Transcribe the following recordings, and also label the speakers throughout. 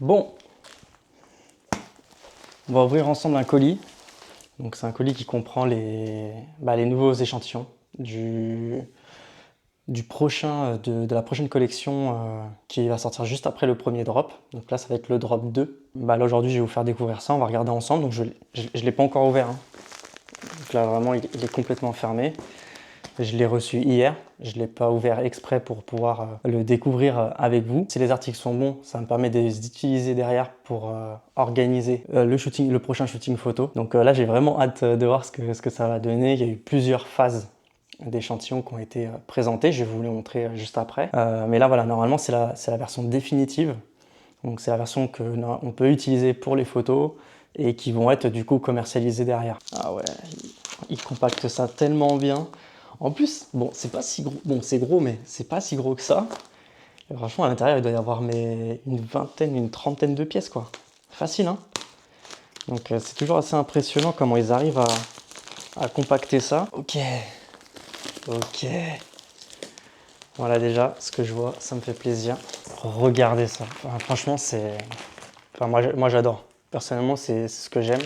Speaker 1: Bon, on va ouvrir ensemble un colis. Donc c'est un colis qui comprend les nouveaux échantillons du prochain, de la prochaine collection qui va sortir juste après le premier drop. Donc là, ça va être le drop 2. Là aujourd'hui, je vais vous faire découvrir ça. On va regarder ensemble. Donc je ne l'ai pas encore ouvert, hein. Donc là, vraiment, il est complètement fermé. Je l'ai reçu hier. Je ne l'ai pas ouvert exprès pour pouvoir le découvrir avec vous. Si les articles sont bons, ça me permet de les utiliser derrière pour organiser le prochain shooting photo. Donc là, j'ai vraiment hâte de voir ce que ça va donner. Il y a eu plusieurs phases d'échantillons qui ont été présentés. Je vais vous les montrer juste après. Mais là, voilà, normalement, c'est la version définitive. Donc c'est la version qu'on peut utiliser pour les photos et qui vont être du coup commercialisées derrière. Ah ouais, il compacte ça tellement bien. En plus, bon, c'est pas si gros. Bon, c'est gros, mais c'est pas si gros que ça. Et franchement, à l'intérieur, il doit y avoir une vingtaine, une trentaine de pièces, quoi. Facile, hein? Donc c'est toujours assez impressionnant comment ils arrivent à compacter ça. Ok. Voilà déjà, ce que je vois, ça me fait plaisir. Regardez ça. Enfin, franchement, moi j'adore. Personnellement, c'est ce que j'aime.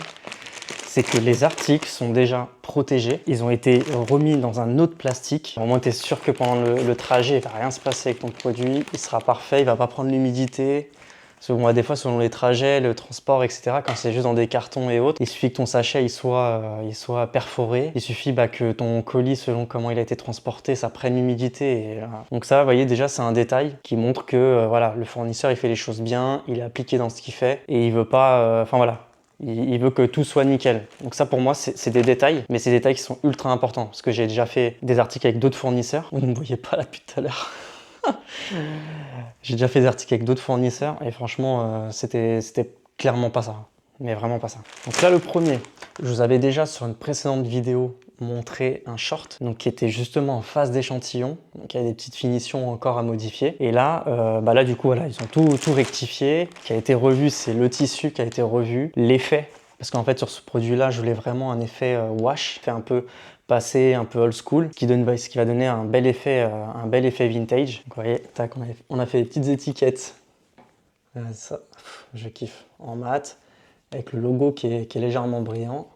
Speaker 1: C'est que les articles sont déjà protégés. Ils ont été remis dans un autre plastique. Au moins, tu es sûr que pendant le trajet, il ne va rien se passer avec ton produit. Il sera parfait, il ne va pas prendre l'humidité. Parce que bon, des fois, selon les trajets, le transport, etc., quand c'est juste dans des cartons et autres, il suffit que ton sachet il soit perforé. Il suffit que ton colis, selon comment il a été transporté, ça prenne l'humidité. Donc ça, vous voyez, déjà, c'est un détail qui montre que voilà, le fournisseur, il fait les choses bien, il est appliqué dans ce qu'il fait et il veut pas... Enfin voilà. Il veut que tout soit nickel. Donc ça pour moi c'est des détails, mais c'est des détails qui sont ultra importants parce que j'ai déjà fait des articles avec d'autres fournisseurs. Vous ne me voyez pas là depuis tout à l'heure. J'ai déjà fait des articles avec d'autres fournisseurs et franchement c'était clairement pas ça. Mais vraiment pas ça. Donc là le premier, je vous avais déjà sur une précédente vidéo montré un short donc qui était justement en phase d'échantillon, donc il y a des petites finitions encore à modifier et là, là du coup voilà, ils ont tout rectifié, qui a été revu, c'est le tissu qui a été revu, l'effet, parce qu'en fait sur ce produit là je voulais vraiment un effet wash, fait un peu passé, un peu old school, ce qui va donner un bel effet vintage. Donc vous voyez, tac, on a fait des petites étiquettes, ça, je kiffe, en mat, avec le logo qui est légèrement brillant.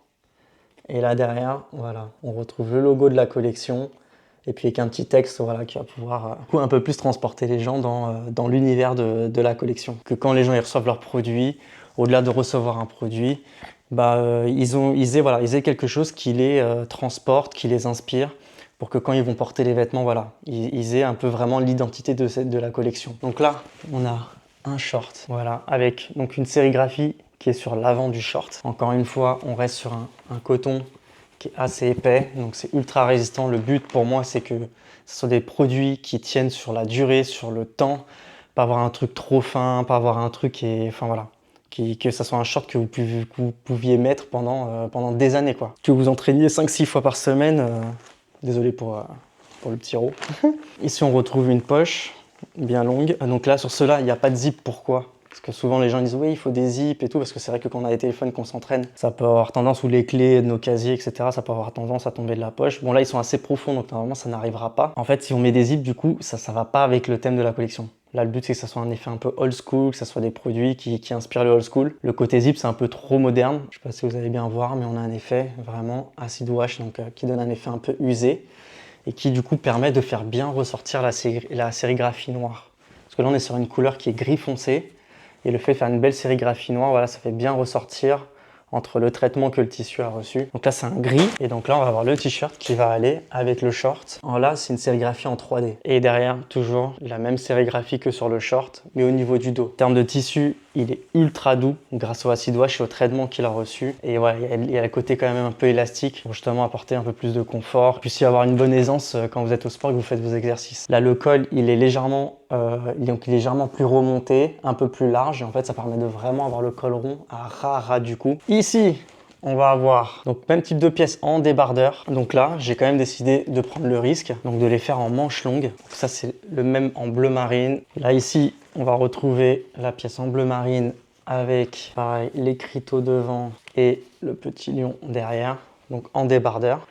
Speaker 1: Et là derrière, voilà, on retrouve le logo de la collection et puis avec un petit texte voilà, qui va pouvoir un peu plus transporter les gens dans l'univers de la collection. Que quand les gens ils reçoivent leurs produits, au-delà de recevoir un produit, ils aient quelque chose qui les transporte, qui les inspire pour que quand ils vont porter les vêtements, voilà, ils aient un peu vraiment l'identité de la collection. Donc là, on a un short, voilà, avec donc une sérigraphie qui est sur l'avant du short. Encore une fois, on reste sur un coton qui est assez épais, donc c'est ultra résistant. Le but pour moi, c'est que ce soit des produits qui tiennent sur la durée, sur le temps, pas avoir un truc trop fin, pas avoir un truc enfin voilà, que ça soit un short que vous pouviez mettre pendant des années, quoi. Que vous entraîniez 5-6 fois par semaine, désolé pour le petit rot. Ici, on retrouve une poche bien longue. Donc là, sur ceux-là, il n'y a pas de zip. Pourquoi? Parce que souvent, les gens disent oui, il faut des zips et tout, parce que c'est vrai que quand on a des téléphones, qu'on s'entraîne, ça peut avoir tendance, ou les clés de nos casiers, etc., ça peut avoir tendance à tomber de la poche. Bon, là, ils sont assez profonds, donc normalement, ça n'arrivera pas. En fait, si on met des zips, du coup, ça va pas avec le thème de la collection. Là, le but, c'est que ça soit un effet un peu old school, que ça soit des produits qui inspirent le old school. Le côté zip, c'est un peu trop moderne. Je sais pas si vous allez bien voir, mais on a un effet vraiment acid wash, donc qui donne un effet un peu usé et qui du coup permet de faire bien ressortir la sérigraphie noire. Parce que là on est sur une couleur qui est gris foncé et le fait de faire une belle sérigraphie noire, voilà, ça fait bien ressortir entre le traitement que le tissu a reçu. Donc là c'est un gris et donc là on va avoir le t-shirt qui va aller avec le short. Alors là c'est une sérigraphie en 3D et derrière toujours la même sérigraphie que sur le short mais au niveau du dos. En termes de tissu, il est ultra doux grâce au acid wash et au traitement qu'il a reçu. Et voilà, il y a le côté quand même un peu élastique pour justement apporter un peu plus de confort. Puis aussi avoir une bonne aisance quand vous êtes au sport et que vous faites vos exercices. Là, le col, il est légèrement plus remonté, un peu plus large. Et en fait, ça permet de vraiment avoir le col rond à ras du cou. Ici, on va avoir donc même type de pièces en débardeur. Donc là, j'ai quand même décidé de prendre le risque, donc de les faire en manches longues. Donc ça, c'est le même en bleu marine. Là, ici, on va retrouver la pièce en bleu marine avec, pareil, l'écriteau devant et le petit lion derrière, donc en débardeur.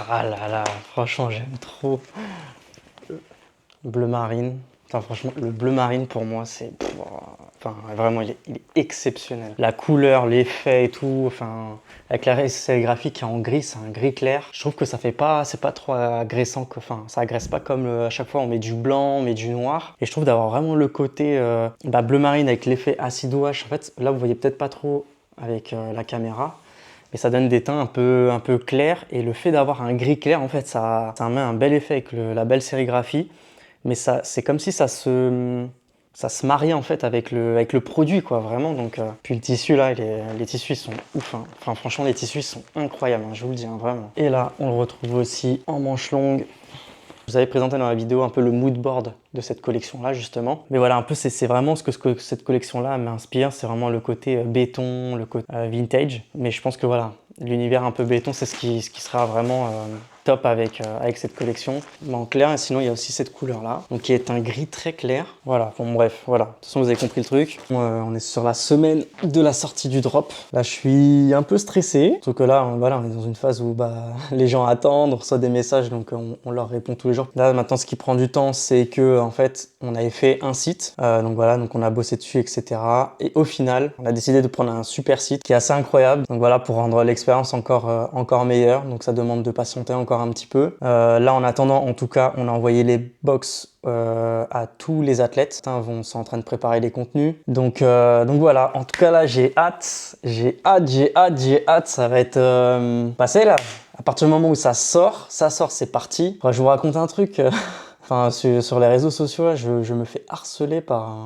Speaker 1: Ah là là, franchement, j'aime trop le bleu marine. Enfin, franchement, le bleu marine pour moi, c'est... Enfin, vraiment, il est exceptionnel. La couleur, l'effet et tout, enfin, avec la sérigraphie qui est en gris, c'est un gris clair. Je trouve que ça fait pas, c'est pas trop agressant, enfin, ça agresse pas comme à chaque fois on met du blanc, on met du noir. Et je trouve d'avoir vraiment le côté bleu marine avec l'effet acid wash. En fait, là, vous voyez peut-être pas trop avec la caméra, mais ça donne des teints un peu clairs. Et le fait d'avoir un gris clair, en fait, ça met un bel effet avec la belle sérigraphie. Mais ça, c'est comme si ça se marie en fait avec le produit, quoi, vraiment. Donc, puis le tissu là, les tissus ils sont ouf, hein. Enfin, franchement, les tissus ils sont incroyables, hein, je vous le dis, hein, vraiment. Et là, on le retrouve aussi en manches longues. Je vous avais présenté dans la vidéo un peu le mood board de cette collection-là, justement. Mais voilà, un peu, c'est vraiment ce que cette collection-là m'inspire. C'est vraiment le côté béton, le côté vintage. Mais je pense que voilà, l'univers un peu béton, c'est ce qui sera vraiment top avec cette collection. Mais en clair, et sinon, il y a aussi cette couleur-là, donc qui est un gris très clair. Voilà, bon bref, voilà. De toute façon, vous avez compris le truc. On est sur la semaine de la sortie du drop. Là, je suis un peu stressé. Sauf que là, voilà, on est dans une phase où les gens attendent, on reçoit des messages, donc on leur répond tous les jours. Là, maintenant, ce qui prend du temps, c'est que en fait, on avait fait un site. Donc voilà, donc on a bossé dessus, etc. Et au final, on a décidé de prendre un super site qui est assez incroyable. Donc voilà, pour rendre l'expérience encore meilleure. Donc ça demande de patienter encore un petit peu. Là, en attendant, en tout cas, on a envoyé les box à tous les athlètes. Certains sont en train de préparer les contenus. Donc voilà, en tout cas là, j'ai hâte. Ça va être passé là. À partir du moment où ça sort, c'est parti. Enfin, je vous raconte un truc. Enfin, sur les réseaux sociaux, là, je me fais harceler par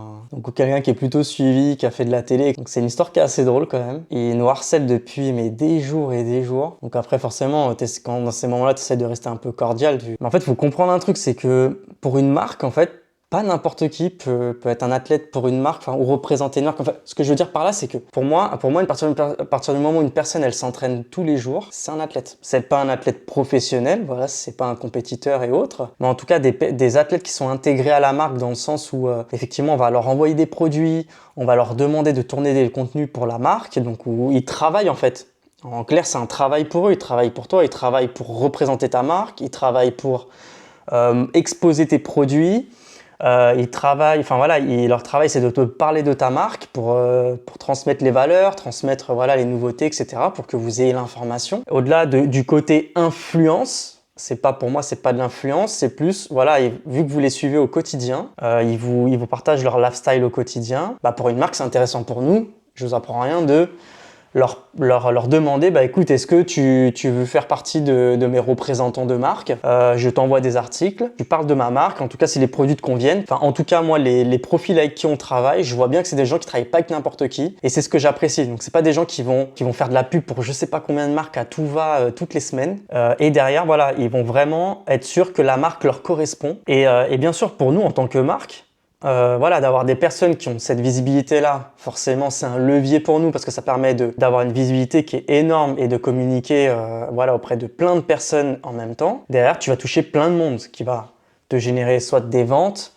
Speaker 1: quelqu'un qui est plutôt suivi, qui a fait de la télé. Donc c'est une histoire qui est assez drôle quand même. Il nous harcèle depuis des jours et des jours. Donc après, forcément, dans ces moments-là, tu essaies de rester un peu cordial. Mais en fait, il faut comprendre un truc, c'est que pour une marque, en fait, pas n'importe qui peut être un athlète pour une marque, ou représenter une marque. Enfin, ce que je veux dire par là, c'est que pour moi, à partir du moment où une personne, elle s'entraîne tous les jours, c'est un athlète. C'est pas un athlète professionnel, voilà, c'est pas un compétiteur et autres, mais en tout cas des athlètes qui sont intégrés à la marque dans le sens où effectivement, on va leur envoyer des produits, on va leur demander de tourner des contenus pour la marque, donc où ils travaillent en fait. En clair, c'est un travail pour eux, ils travaillent pour toi, ils travaillent pour représenter ta marque, ils travaillent pour exposer tes produits. Ils travaillent, enfin voilà, leur travail c'est de te parler de ta marque pour transmettre les valeurs, transmettre voilà les nouveautés, etc. pour que vous ayez l'information. Au-delà du côté influence, pour moi c'est pas de l'influence, c'est plus voilà, vu que vous les suivez au quotidien, ils vous partagent leur lifestyle au quotidien. Pour une marque c'est intéressant pour nous. Je vous apprends rien de leur demander, écoute, est-ce que tu veux faire partie de mes représentants de marque? Je t'envoie des articles, tu parles de ma marque, en tout cas si les produits te conviennent. Enfin, en tout cas, moi, les profils avec qui on travaille, je vois bien que c'est des gens qui travaillent pas avec n'importe qui, et c'est ce que j'apprécie. Donc c'est pas des gens qui vont faire de la pub pour je sais pas combien de marques à tout va toutes les semaines. Et derrière, voilà, ils vont vraiment être sûrs que la marque leur correspond. Et bien sûr, pour nous en tant que marque, voilà, d'avoir des personnes qui ont cette visibilité-là, forcément, c'est un levier pour nous parce que ça permet d'avoir une visibilité qui est énorme et de communiquer voilà, auprès de plein de personnes en même temps. Derrière, tu vas toucher plein de monde qui va te générer soit des ventes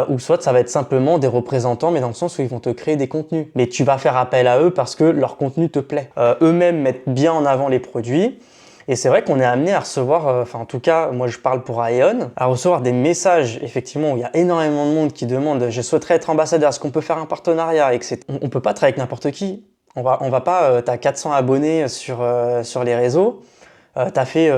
Speaker 1: ou soit ça va être simplement des représentants, mais dans le sens où ils vont te créer des contenus. Mais tu vas faire appel à eux parce que leur contenu te plaît. Eux-mêmes mettent bien en avant les produits. Et c'est vrai qu'on est amené à recevoir, en tout cas, moi je parle pour Aion, à recevoir des messages, effectivement, où il y a énormément de monde qui demande « je souhaiterais être ambassadeur, est-ce qu'on peut faire un partenariat ?» etc. On peut pas travailler avec n'importe qui. On va pas, t'as 400 abonnés sur les réseaux, t'as fait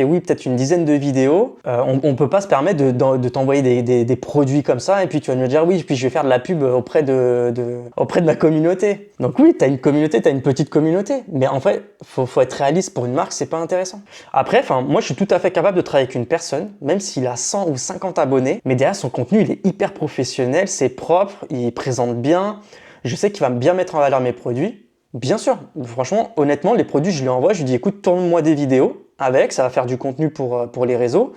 Speaker 1: oui peut-être une dizaine de vidéos, on peut pas se permettre de t'envoyer des produits comme ça et puis tu vas me dire oui puis je vais faire de la pub auprès de ma communauté. Donc oui, t'as une communauté, t'as une petite communauté, mais en fait faut être réaliste, pour une marque c'est pas intéressant. Après, moi je suis tout à fait capable de travailler avec une personne même s'il a 100 ou 50 abonnés, mais derrière son contenu il est hyper professionnel, c'est propre, il présente bien, je sais qu'il va bien mettre en valeur mes produits. Bien sûr, franchement, honnêtement, les produits, je lui envoie, je lui dis écoute, tourne-moi des vidéos avec, ça va faire du contenu pour les réseaux.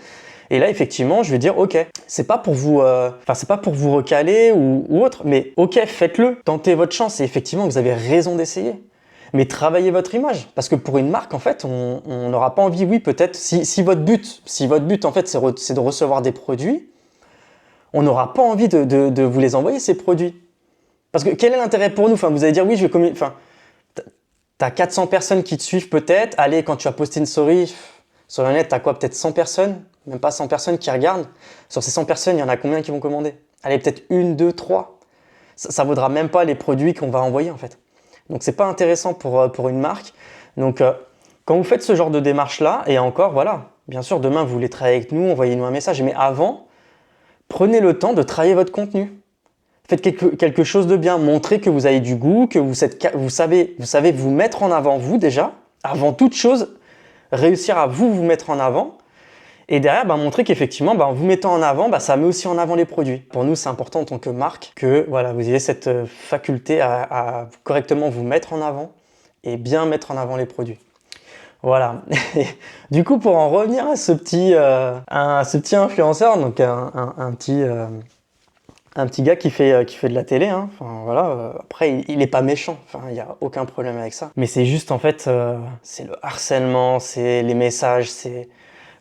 Speaker 1: Et là, effectivement, je vais dire ok, c'est pas pour vous recaler ou autre, mais ok, faites-le, tentez votre chance et effectivement, vous avez raison d'essayer. Mais travaillez votre image, parce que pour une marque, en fait, on n'aura pas envie, oui, peut-être, si votre but, en fait, c'est de recevoir des produits, on n'aura pas envie de vous les envoyer, ces produits. Parce que quel est l'intérêt pour nous? Enfin, vous allez dire oui, je vais communiquer. Enfin, t'as 400 personnes qui te suivent peut-être. Allez, quand tu vas poster une story, sur le net, t'as quoi? Peut-être 100 personnes? Même pas 100 personnes qui regardent. Sur ces 100 personnes, il y en a combien qui vont commander? Allez, peut-être 1, 2, 3. ça vaudra même pas les produits qu'on va envoyer en fait. Donc c'est pas intéressant pour une marque. Donc quand vous faites ce genre de démarche-là, et encore voilà, bien sûr demain vous voulez travailler avec nous, envoyez-nous un message, mais avant, prenez le temps de travailler votre contenu. Faites quelque chose de bien, montrez que vous avez du goût, que vous savez vous mettre en avant vous déjà, avant toute chose, réussir à vous mettre en avant. Et derrière, montrer qu'effectivement, en vous mettant en avant, ça met aussi en avant les produits. Pour nous, c'est important en tant que marque que voilà, vous ayez cette faculté à correctement vous mettre en avant et bien mettre en avant les produits. Voilà. Du coup, pour en revenir à ce petit influenceur, donc un petit gars qui fait de la télé, hein. Enfin, voilà. Après, il est pas méchant. Enfin, il n'y a aucun problème avec ça. Mais c'est juste, en fait, c'est le harcèlement, c'est les messages, c'est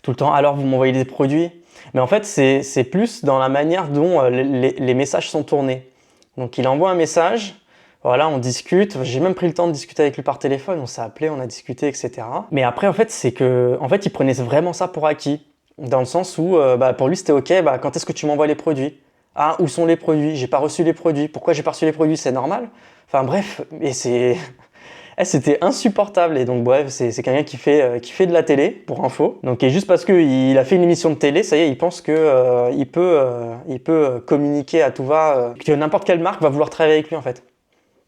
Speaker 1: tout le temps. Alors, vous m'envoyez des produits. Mais en fait, c'est plus dans la manière dont les messages sont tournés. Donc, il envoie un message. Voilà, on discute. J'ai même pris le temps de discuter avec lui par téléphone. On s'est appelé, on a discuté, etc. Mais après, en fait, c'est que, en fait, il prenait vraiment ça pour acquis. Dans le sens où, pour lui, c'était OK. Quand est-ce que tu m'envoies les produits? Ah, où sont les produits? J'ai pas reçu les produits. Pourquoi j'ai pas reçu les produits? C'est normal. Enfin bref, et c'était insupportable. Et donc bref, c'est quelqu'un qui fait de la télé, pour info. Donc et juste parce qu'il a fait une émission de télé, ça y est, il pense que il peut communiquer à tout va, que n'importe quelle marque va vouloir travailler avec lui en fait.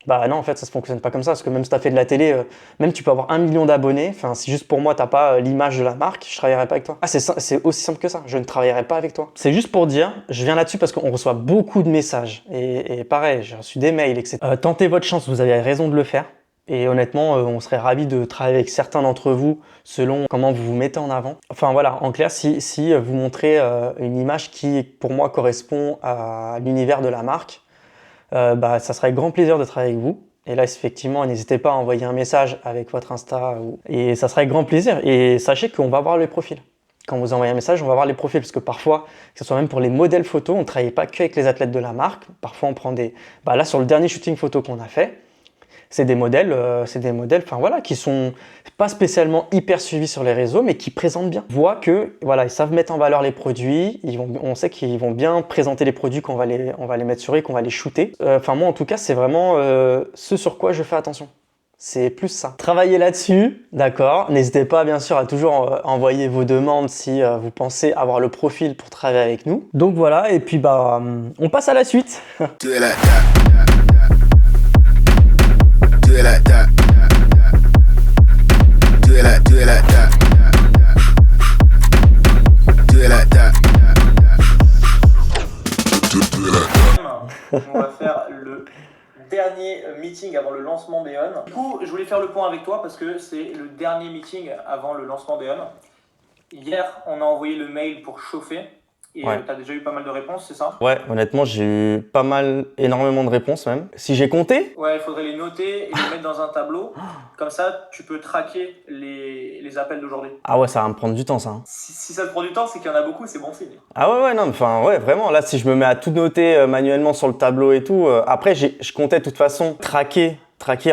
Speaker 1: Bah non, en fait, ça se fonctionne pas comme ça, parce que même si tu as fait de la télé, même tu peux avoir 1 million d'abonnés, enfin, si juste pour moi, t'as pas l'image de la marque, je travaillerai pas avec toi. Ah, c'est aussi simple que ça, je ne travaillerai pas avec toi. C'est juste pour dire, je viens là-dessus parce qu'on reçoit beaucoup de messages, et pareil, j'ai reçu des mails, etc. Tentez votre chance, vous avez raison de le faire, et honnêtement, on serait ravis de travailler avec certains d'entre vous, selon comment vous vous mettez en avant. Enfin voilà, en clair, si vous montrez une image qui, pour moi, correspond à l'univers de la marque, ça serait avec grand plaisir de travailler avec vous. Et là, effectivement, n'hésitez pas à envoyer un message avec votre Insta et ça sera avec grand plaisir. Et sachez qu'on va voir les profils. Quand vous envoyez un message, on va voir les profils parce que parfois, que ce soit même pour les modèles photos, on ne travaille pas qu'avec les athlètes de la marque. Parfois, on prend des... là, sur le dernier shooting photo qu'on a fait, c'est des modèles, enfin voilà, qui sont pas spécialement hyper suivis sur les réseaux, mais qui présentent bien. On voit que voilà, ils savent mettre en valeur les produits. On sait qu'ils vont bien présenter les produits qu'on va les mettre sur eux, qu'on va les shooter. Enfin moi en tout cas, c'est vraiment ce sur quoi je fais attention. C'est plus ça. Travaillez là-dessus, d'accord. N'hésitez pas bien sûr à toujours envoyer vos demandes si vous pensez avoir le profil pour travailler avec nous. Donc voilà, et puis on passe à la suite. Do it like that. Do it like that. Do it like that.
Speaker 2: On va faire le dernier meeting avant le lancement d'Eon. Du coup, je voulais faire le point avec toi parce que c'est le dernier meeting avant le lancement d'Eon. Hier, on a envoyé le mail pour chauffer. Et
Speaker 1: ouais.
Speaker 2: Tu as déjà eu pas mal de réponses, c'est ça?
Speaker 1: Ouais, honnêtement, j'ai eu énormément de réponses même. Si j'ai compté?
Speaker 2: Ouais, il faudrait les noter et les mettre dans un tableau. Comme ça, tu peux traquer les appels d'aujourd'hui.
Speaker 1: Ah ouais, ça va me prendre du temps ça.
Speaker 2: Si ça te prend du temps, c'est qu'il y en a beaucoup, c'est bon signe.
Speaker 1: Ah ouais, non, enfin ouais, vraiment. Là, si je me mets à tout noter manuellement sur le tableau et tout, après, je comptais de toute façon traquer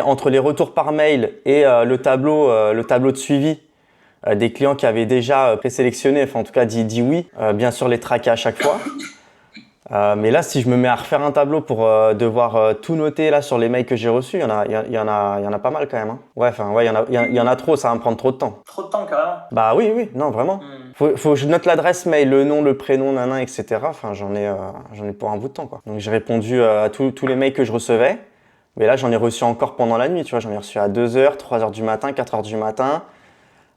Speaker 1: entre les retours par mail et le tableau de suivi. Des clients qui avaient déjà présélectionné, enfin en tout cas dit oui, bien sûr les traquer à chaque fois. Mais là, si je me mets à refaire un tableau pour devoir tout noter là sur les mails que j'ai reçus, il y en a pas mal quand même. Hein. Ouais, enfin ouais, il y en a trop, ça va me prendre trop de temps.
Speaker 2: Trop de temps carrément.
Speaker 1: Bah oui, non vraiment. Faut que je note l'adresse mail, le nom, le prénom, etc. Enfin j'en ai pour un bout de temps quoi. Donc j'ai répondu à tous les mails que je recevais. Mais là, j'en ai reçu encore pendant la nuit, tu vois, j'en ai reçu à 2h, 3h du matin, 4h du matin.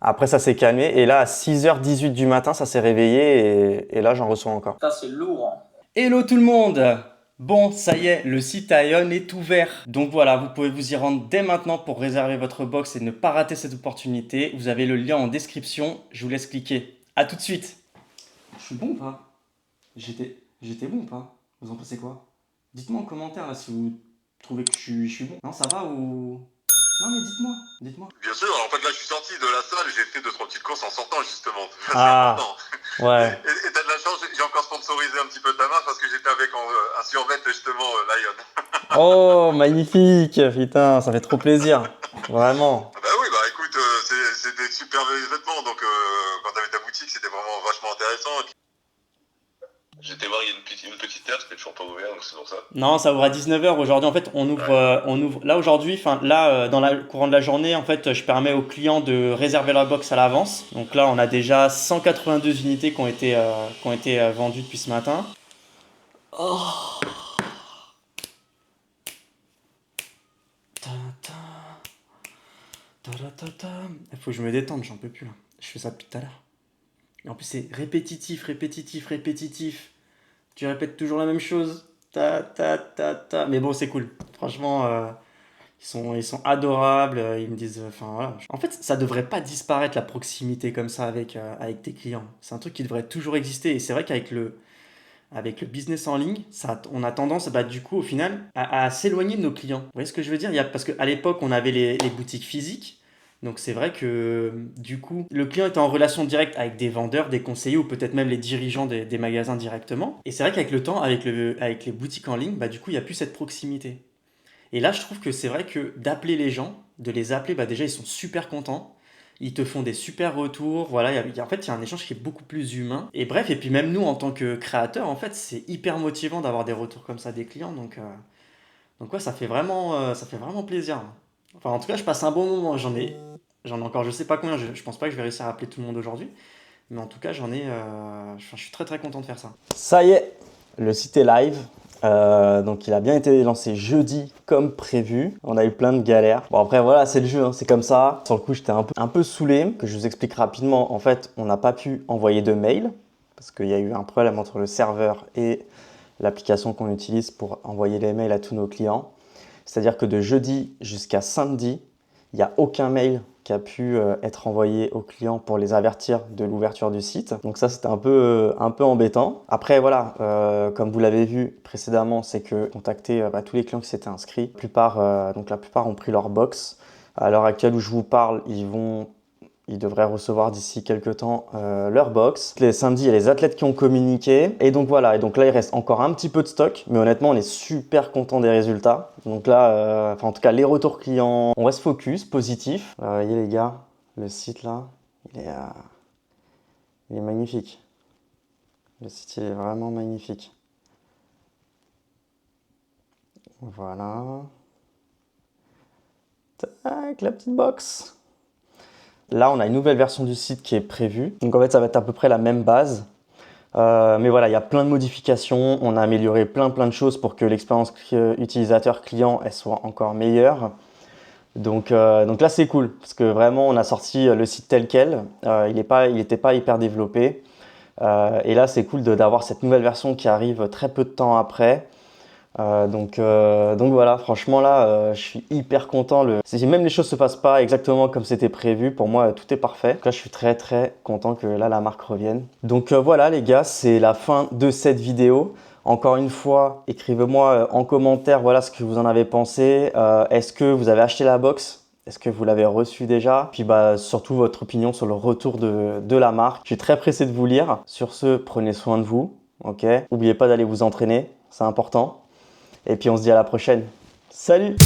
Speaker 1: Après, ça s'est calmé et là, à 6h18 du matin, ça s'est réveillé et là, j'en reçois encore.
Speaker 2: Ça, c'est lourd.
Speaker 3: Hello tout le monde! Bon, ça y est, le site Ion est ouvert. Donc voilà, vous pouvez vous y rendre dès maintenant pour réserver votre box et ne pas rater cette opportunité. Vous avez le lien en description, je vous laisse cliquer. A tout de suite! Je suis bon ou pas? J'étais bon ou pas? Vous en pensez quoi? Dites-moi en commentaire là si vous trouvez que je suis bon. Non, ça va ou... Non mais dites-moi.
Speaker 4: Bien sûr, en fait là je suis sorti de la salle, j'ai fait 2-3 petites courses en sortant justement.
Speaker 1: Ah, ouais.
Speaker 4: Et t'as de la chance, j'ai encore sponsorisé un petit peu ta marque parce que j'étais avec un survêt justement Lion.
Speaker 1: Oh, magnifique, putain, ça fait trop plaisir, vraiment.
Speaker 4: Bah oui, bah écoute, c'est des super vêtements, donc quand t'avais ta boutique c'était vraiment vachement intéressant. J'étais voir, il y a une petite 18h, c'était toujours pas ouvert, donc c'est pour ça.
Speaker 3: Non, ça ouvre à 19h aujourd'hui. En fait, on ouvre là aujourd'hui, enfin là, dans le courant de la journée, en fait, je permets aux clients de réserver leur box à l'avance. Donc là, on a déjà 182 unités qui ont été vendues depuis ce matin. Oh. Il faut que je me détende, j'en peux plus là. Je fais ça depuis tout à l'heure. Et en plus, c'est répétitif. Tu répètes toujours la même chose. Mais bon, c'est cool. Franchement, ils sont adorables. Ils me disent. Enfin, voilà. En fait, ça devrait pas disparaître la proximité comme ça avec tes clients. C'est un truc qui devrait toujours exister. Et c'est vrai qu'avec le business en ligne, on a tendance, du coup, au final, à s'éloigner de nos clients. Vous voyez ce que je veux dire? Parce qu'à l'époque, on avait les boutiques physiques. Donc c'est vrai que du coup, le client était en relation directe avec des vendeurs, des conseillers ou peut-être même les dirigeants des magasins directement. Et c'est vrai qu'avec le temps, avec les boutiques en ligne, du coup, il n'y a plus cette proximité. Et là, je trouve que c'est vrai que d'appeler les gens, de les appeler, déjà, ils sont super contents. Ils te font des super retours. Voilà, en fait, il y a un échange qui est beaucoup plus humain. Et bref, et puis même nous, en tant que créateurs, en fait, c'est hyper motivant d'avoir des retours comme ça des clients. Donc ouais, ça fait vraiment plaisir. Enfin, en tout cas, je passe un bon moment. J'en ai encore, je sais pas combien. Je pense pas que je vais réussir à appeler tout le monde aujourd'hui. Mais en tout cas, je suis très très content de faire ça.
Speaker 1: Ça y est, le site est live. Donc il a bien été lancé jeudi comme prévu. On a eu plein de galères. Bon après voilà, c'est le jeu, hein, c'est comme ça. Sur le coup j'étais un peu saoulé. Que je vous explique rapidement, en fait on n'a pas pu envoyer de mail parce qu'il y a eu un problème entre le serveur et l'application qu'on utilise pour envoyer les mails à tous nos clients. C'est-à-dire que de jeudi jusqu'à samedi, il n'y a aucun mail qui a pu être envoyé aux clients pour les avertir de l'ouverture du site. Donc ça, c'était un peu embêtant. Après, voilà, comme vous l'avez vu précédemment, c'est que contacter tous les clients qui s'étaient inscrits. La plupart ont pris leur box. À l'heure actuelle où je vous parle, ils devraient recevoir d'ici quelques temps leur box. Les samedis, il y a les athlètes qui ont communiqué. Et donc voilà, et donc là, il reste encore un petit peu de stock. Mais honnêtement, on est super content des résultats. Donc là, en tout cas, les retours clients, on reste focus, positif. Vous voyez les gars, le site là, il est magnifique. Le site, il est vraiment magnifique. Voilà. Tac, la petite box. Là, on a une nouvelle version du site qui est prévue. Donc en fait, ça va être à peu près la même base. Mais voilà, il y a plein de modifications. On a amélioré plein de choses pour que l'expérience utilisateur-client elle soit encore meilleure. Donc là, c'est cool parce que vraiment, on a sorti le site tel quel. Il n'était pas hyper développé. Et là, c'est cool d'avoir cette nouvelle version qui arrive très peu de temps après. Donc voilà, franchement là, je suis hyper content. Si même les choses se passent pas exactement comme c'était prévu, pour moi tout est parfait. Donc là, je suis très très content que là la marque revienne. Donc voilà les gars, c'est la fin de cette vidéo. Encore une fois, écrivez-moi en commentaire voilà ce que vous en avez pensé. Est-ce que vous avez acheté la box? Est-ce que vous l'avez reçu déjà? Puis surtout votre opinion sur le retour de la marque. Je suis très pressé de vous lire. Sur ce, prenez soin de vous. Ok. N'oubliez pas d'aller vous entraîner, c'est important. Et puis on se dit à la prochaine. Salut!